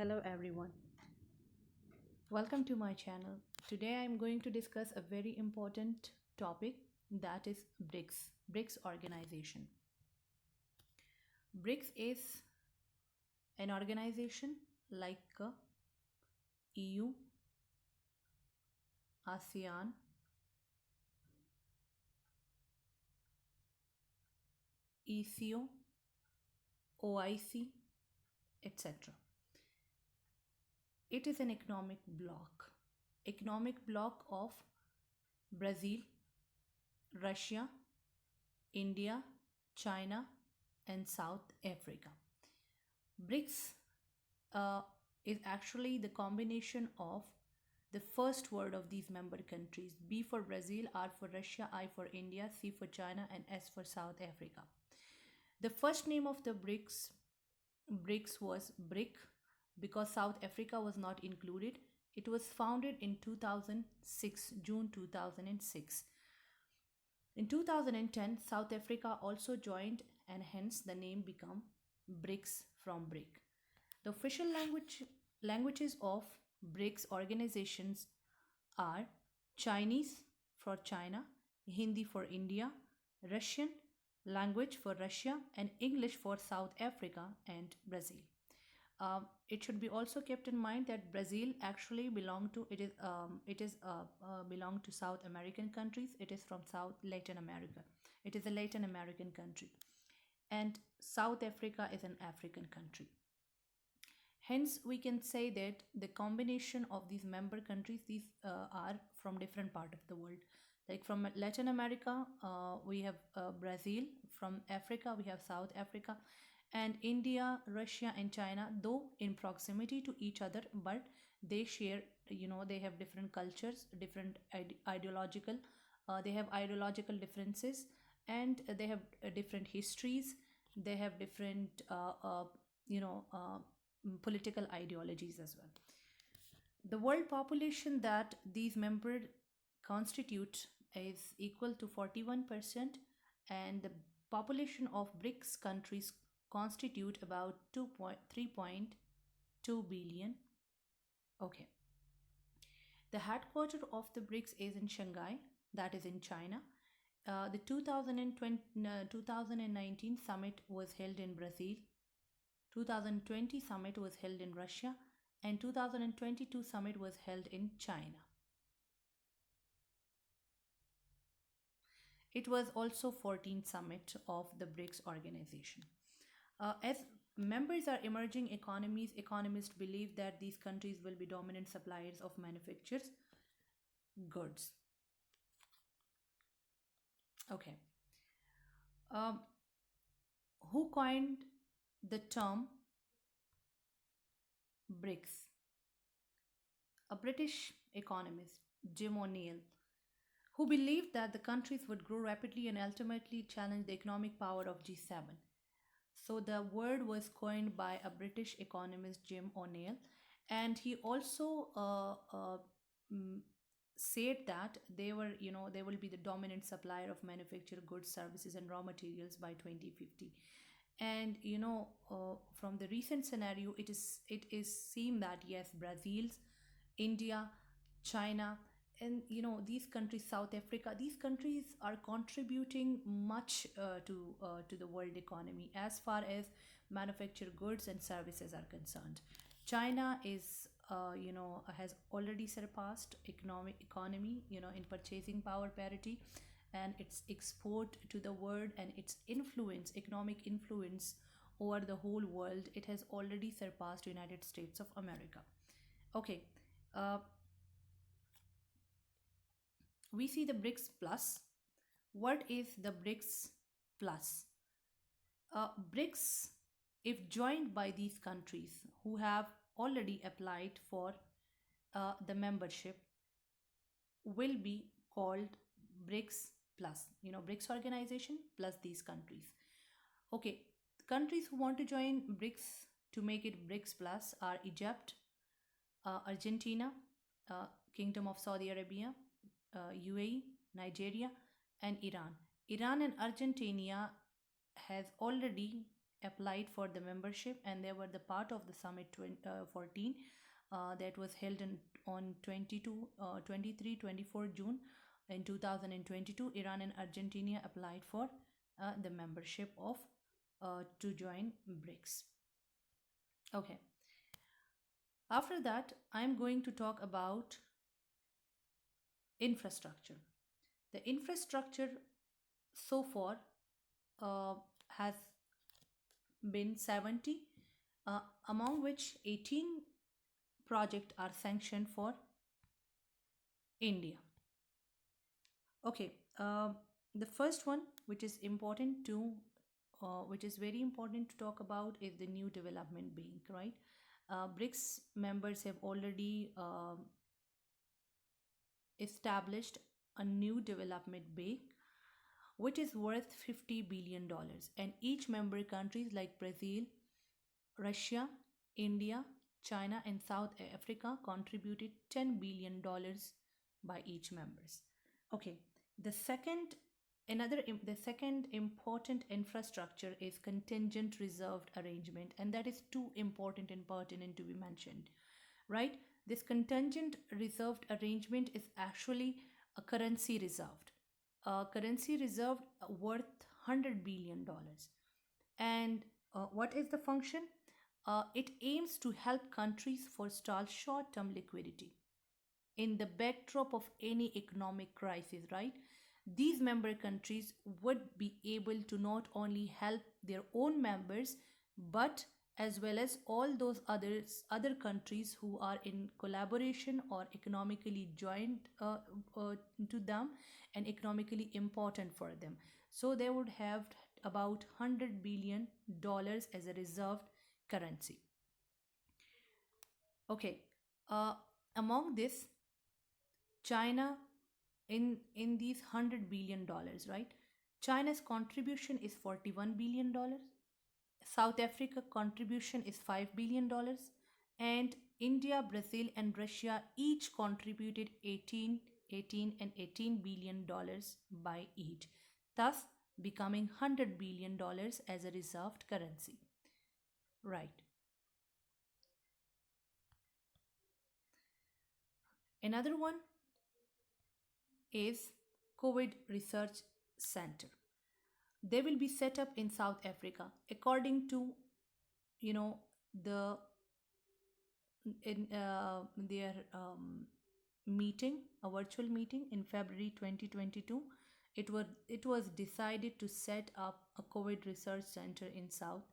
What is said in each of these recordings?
Hello everyone. Welcome to my channel. Today I am going to discuss a very important topic, that is BRICS organization. BRICS is an organization like EU, ASEAN, ECO, OIC, etc. It is an economic bloc of Brazil, Russia, India, China, and South Africa. BRICS uh, is actually the combination of the first word of these member countries: B for Brazil, R for Russia, I for India, C for China, and S for South Africa. The first name of the BRICS was BRIC because South Africa was not included. It was founded in 2006, June 2006. In 2010, South Africa also joined, and hence the name became BRICS from BRIC. The official languages of BRICS organizations are Chinese for China, Hindi for India, Russian language for Russia, and English for South Africa and Brazil. It should be also kept in mind that Brazil actually belong to South American countries. It is from South Latin America. It is a Latin American country, and South Africa is an African country. Hence, we can say that the combination of these member countries, these are from different part of the world. Like from Latin America, we have Brazil. From Africa, we have South Africa, and India, Russia, and China, though in proximity to each other, but they share, they have different cultures, different ideological, they have ideological differences, and they have different histories. They have different, political ideologies as well. The world population that these members constitute is equal to 41%, and the population of BRICS countries constitute about 3.2 billion. Okay. The headquarters of the BRICS is in Shanghai, that is in China. The 2019 summit was held in Brazil. 2020 summit was held in Russia, and 2022 summit was held in China. It was also 14th summit of the BRICS organization. As members are emerging economies, economists believe that these countries will be dominant suppliers of manufactured goods. Okay. Who coined the term BRICS? A British economist, Jim O'Neill, who believed that the countries would grow rapidly and ultimately challenge the economic power of G7. So the word was coined by a British economist, Jim O'Neill, and he also said that they will be the dominant supplier of manufactured goods, services, and raw materials by 2050. And from the recent scenario, it is seen that yes, Brazil's, India, China, and these countries, South Africa, these countries are contributing much to the world economy as far as manufactured goods and services are concerned. China is has already surpassed economy in purchasing power parity, and its export to the world and its economic influence over the whole world, it has already surpassed United States of America. Okay. We see the BRICS Plus. What is the BRICS Plus? BRICS, if joined by these countries who have already applied for the membership, will be called BRICS Plus. BRICS organization plus these countries. Okay, countries who want to join BRICS to make it BRICS Plus are Egypt, Argentina, Kingdom of Saudi Arabia, UAE, Nigeria, and Iran. Iran and Argentina has already applied for the membership, and they were the part of the summit 14 that was held on 22, 23, 24 June in 2022. Iran and Argentina applied for the membership of to join BRICS. Okay. After that, I'm going to talk about infrastructure. The infrastructure so far has been 70, uh, among which 18 projects are sanctioned for India. Okay, the first one, which is very important to talk about, is the new development bank, right? BRICS members have already established a new development bank which is worth $50 billion, and each member countries like Brazil, Russia, India, China, and South Africa contributed $10 billion by each members. Okay, the second the second important infrastructure is contingent reserved arrangement, and that is too important and pertinent to be mentioned, right? This contingent reserved arrangement is actually a currency reserved, worth $100 billion. And what is the function? It aims to help countries forestall short term liquidity in the backdrop of any economic crisis, right? These member countries would be able to not only help their own members, but as well as all those other countries who are in collaboration or economically joined to them and economically important for them. So they would have about $100 billion as a reserved currency. Okay, uh, among this, China, in these $100 billion, right? China's contribution is $41 billion. South Africa contribution is $5 billion, and India, Brazil, and Russia each contributed 18, 18, and $18 billion by each, thus becoming $100 billion as a reserved currency. Right. Another one is COVID Research Center. They will be set up in South Africa according to, you know, the in their meeting, a virtual meeting in February 2022. It was decided to set up a COVID research center in South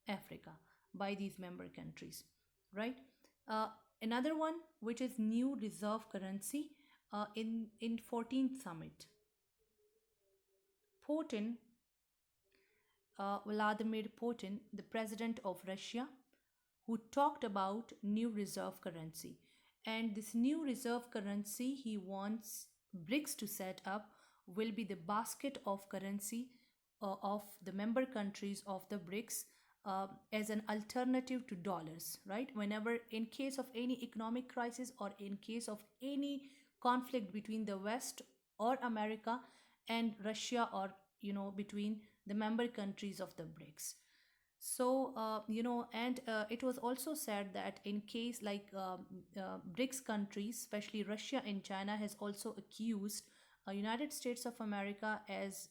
Africa by these member countries, right? Uh, Another one, which is new reserve currency, in 14th summit, Putin, Vladimir Putin, the president of Russia, who talked about new reserve currency. And this new reserve currency he wants BRICS to set up will be the basket of currency of the member countries of the BRICS, as an alternative to dollars, right? Whenever, in case of any economic crisis or in case of any conflict between the West or America and Russia, or between the member countries of the BRICS. So, and it was also said that in case like BRICS countries, especially Russia and China, has also accused United States of America as,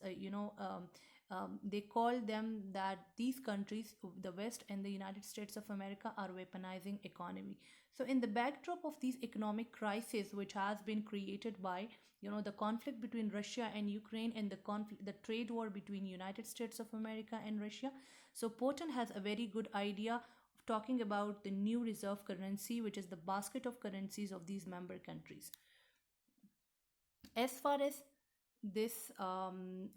they call them that these countries, the West and the United States of America, are weaponizing economy. So, in the backdrop of these economic crisis, which has been created by the conflict between Russia and Ukraine, and the trade war between United States of America and Russia, so Putin has a very good idea of talking about the new reserve currency, which is the basket of currencies of these member countries. As far as this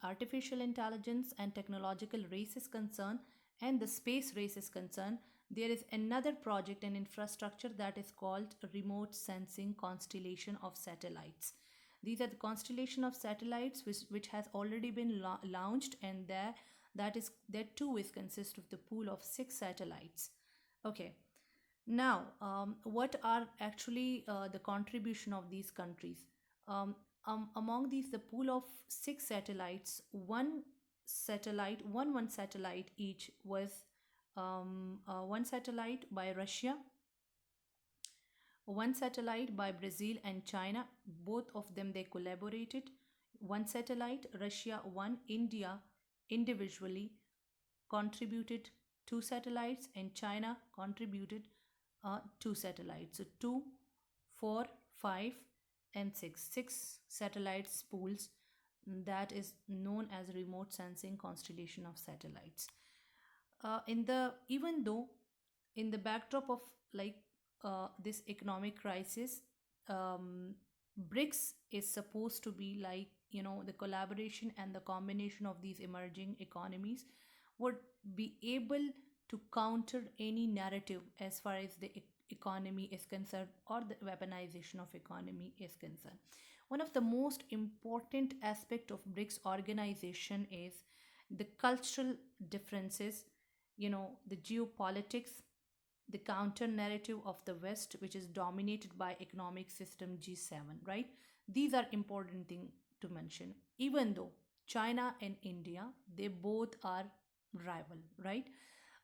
artificial intelligence and technological race is concerned, and the space race is concerned, there is another project and infrastructure that is called remote sensing constellation of satellites. These are the constellation of satellites which has already been launched, and that too is consist of the pool of 6 satellites. Okay. Now, what are actually the contribution of these countries? Among these, the pool of 6 satellites, one satellite, one satellite each was one satellite by Russia, one satellite by Brazil and China. Both of them they collaborated. One satellite, Russia one, India individually contributed two satellites, and China contributed two satellites. So two, four, five, and six. Six satellites pools, that is known as remote sensing constellation of satellites. In the Even though in the backdrop of like this economic crisis, um, BRICS is supposed to be like, the collaboration and the combination of these emerging economies would be able to counter any narrative as far as the economy is concerned, or the weaponization of economy is concerned. One of the most important aspect of BRICS organization is the cultural differences, the geopolitics, the counter narrative of the West, which is dominated by economic system G7, right? These are important thing to mention. Even though China and India, they both are rival, right?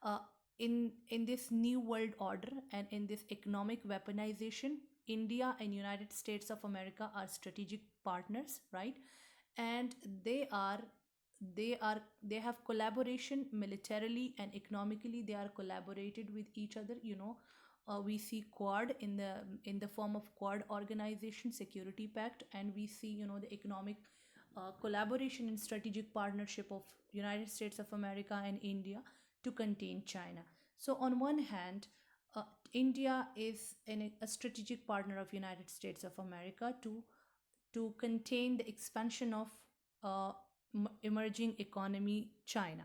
Uh, in this new world order and in this economic weaponization, India and United States of America are strategic partners, right? And they have collaboration militarily and economically. They are collaborated with each other. We see Quad in the form of Quad organization, security pact, and we see, the economic collaboration and strategic partnership of United States of America and India to contain China. So on one hand, India is a strategic partner of United States of America to contain the expansion of uh, emerging economy China.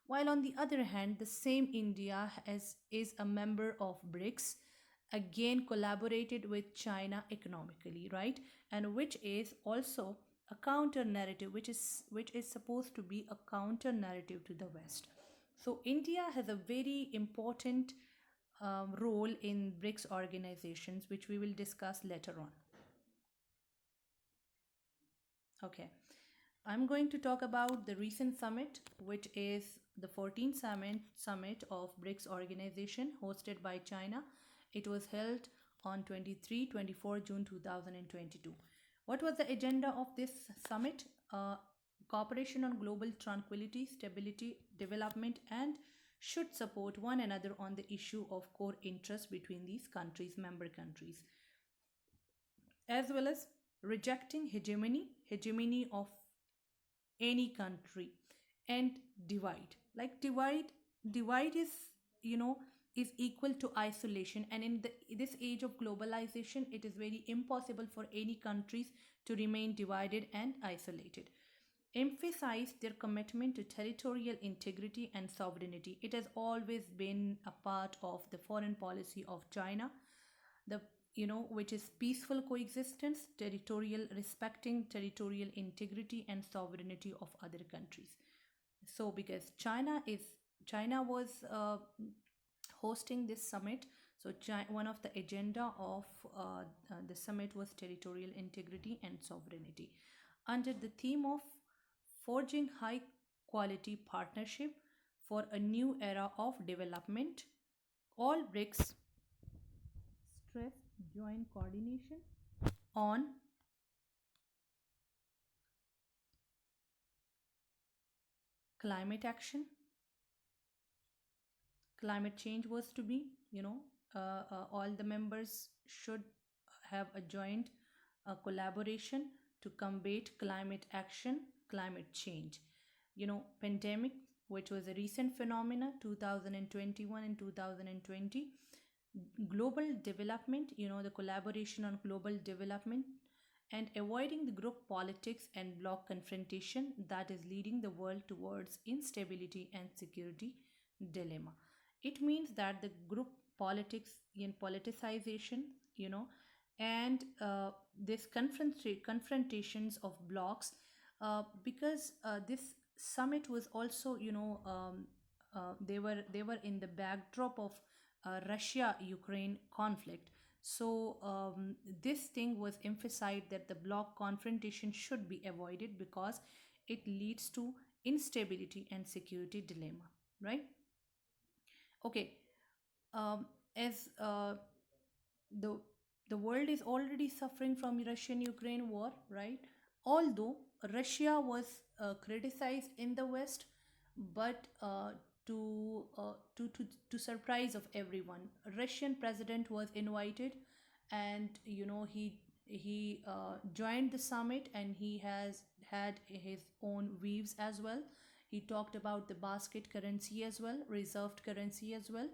While on the other hand, the same India is a member of BRICS, again collaborated with China economically, right? And which is also a counter narrative, which is supposed to be a counter narrative to the West. So India has a very important role in BRICS organizations, which we will discuss later on. Okay. I'm going to talk about the recent summit, which is the 14th summit of BRICS organization hosted by China. It was held on 23-24 June 2022. What was the agenda of this summit? Cooperation on global tranquility, stability, development, and should support one another on the issue of core interest between these countries, member countries, as well as rejecting hegemony of any country, and divide. Like divide is, you know is equal to isolation, and in this age of globalization, it is very impossible for any countries to remain divided and isolated. Emphasize their commitment to territorial integrity and sovereignty. It has always been a part of the foreign policy of China, the which is peaceful coexistence, territorial respecting territorial integrity and sovereignty of other countries. So because China was hosting this summit, so one of the agenda of the summit was territorial integrity and sovereignty, under the theme of forging high quality partnership for a new era of development. All BRICS stress joint coordination on climate action. Climate change was to be, all the members should have a joint collaboration to combat climate action, climate change. Pandemic, which was a recent phenomena, 2021 and 2020. Global development, the collaboration on global development, and avoiding the group politics and bloc confrontation that is leading the world towards instability and security dilemma. It means that the group politics and politicization, and this confrontations of blocks, because this summit was also, they were in the backdrop of Russia Ukraine conflict. So this thing was emphasized that the bloc confrontation should be avoided because it leads to instability and security dilemma, right? Okay. As the the world is already suffering from Russian-Ukraine war, right? Although Russia was criticized in the West, but to surprise of everyone, Russian president was invited, and he joined the summit, and he has had his own views as well. He talked about the basket currency as well, reserved currency as well,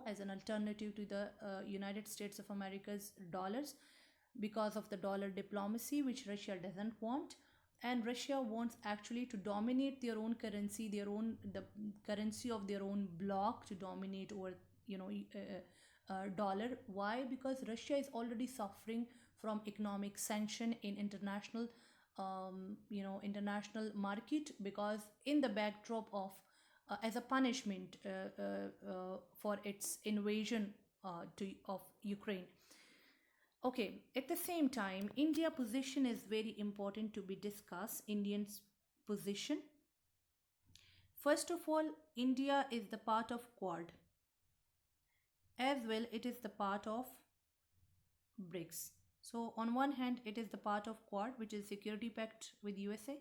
as an alternative to the United States of America's dollars, because of the dollar diplomacy, which Russia doesn't want. And Russia wants actually to dominate their own currency, the currency of their own bloc, to dominate over dollar. Why? Because Russia is already suffering from economic sanction in international market, because in the backdrop of as a punishment for its invasion of Ukraine. Okay, at the same time, India position is very important to be discussed. Indian's position. First of all, India is the part of Quad. As well, it is the part of BRICS. So on one hand, it is the part of Quad, which is security pact with USA.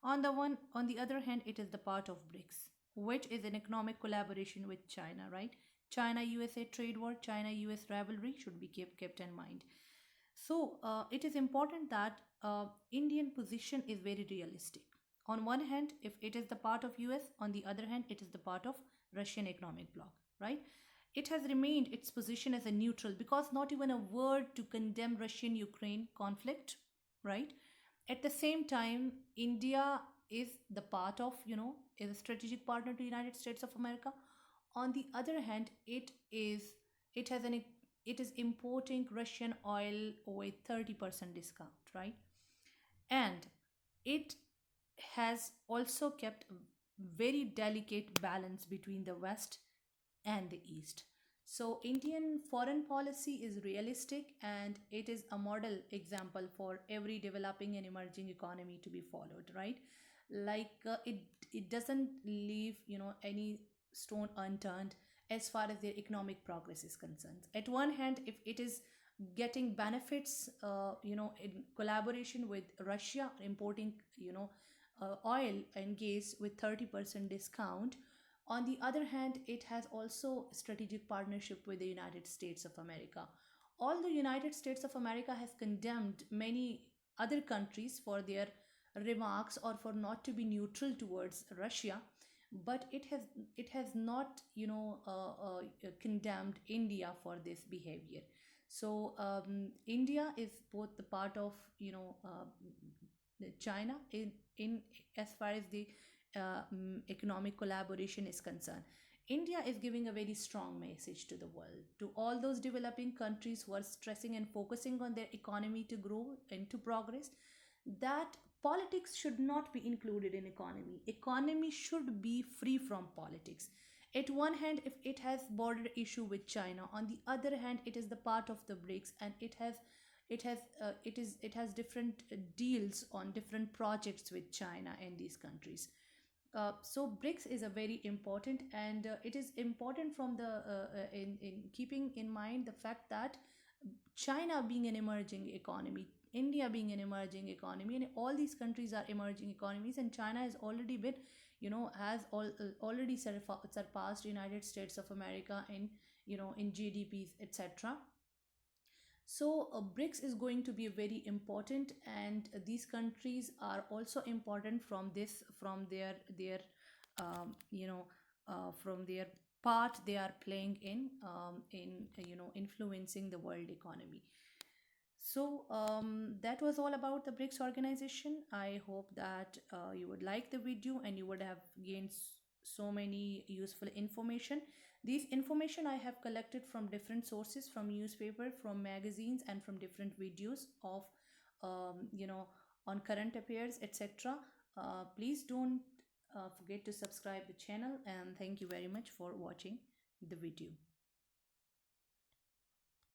On the other hand, it is the part of BRICS, which is an economic collaboration with China, right? China USA trade war, China US rivalry should be kept in mind. So it is important that Indian position is very realistic. On one hand, if it is the part of US, on the other hand, it is the part of Russian economic bloc, right? It has remained its position as a neutral, because not even a word to condemn Russian Ukraine conflict, right? At the same time, India is the part of, is a strategic partner to United States of America. On the other hand, it is importing Russian oil with 30% discount, right? And it has also kept a very delicate balance between the West and the East. So Indian foreign policy is realistic, and it is a model example for every developing and emerging economy to be followed, right? Like it doesn't leave any stone unturned as far as their economic progress is concerned. At one hand, if it is getting benefits, in collaboration with Russia, importing oil and gas with 30% discount. On the other hand, it has also strategic partnership with the United States of America. Although United States of America has condemned many other countries for their remarks, or for not to be neutral towards Russia, but it has not condemned India for this behavior. So India is both the part of China in as far as the economic collaboration is concerned. India is giving a very strong message to the world, to all those developing countries who are stressing and focusing on their economy to grow and to progress, that politics should not be included in economy. Economy should be free from politics. At one hand, if it has border issue with China, on the other hand, it is the part of the BRICS, and it has different deals on different projects with China and these countries. So BRICS is a very important, and it is important from the in keeping in mind the fact that China being an emerging economy, India being an emerging economy, and all these countries are emerging economies, and China has already been, already surpassed United States of America in GDPs, etc. So BRICS is going to be very important, and these countries are also important from their from their part they are playing in influencing the world economy. So that was all about the BRICS organization. I hope that you would like the video, and you would have gained so many useful information. These information I have collected from different sources, from newspaper, from magazines, and from different videos of on current affairs, etc. Please don't forget to subscribe the channel, and thank you very much for watching the video.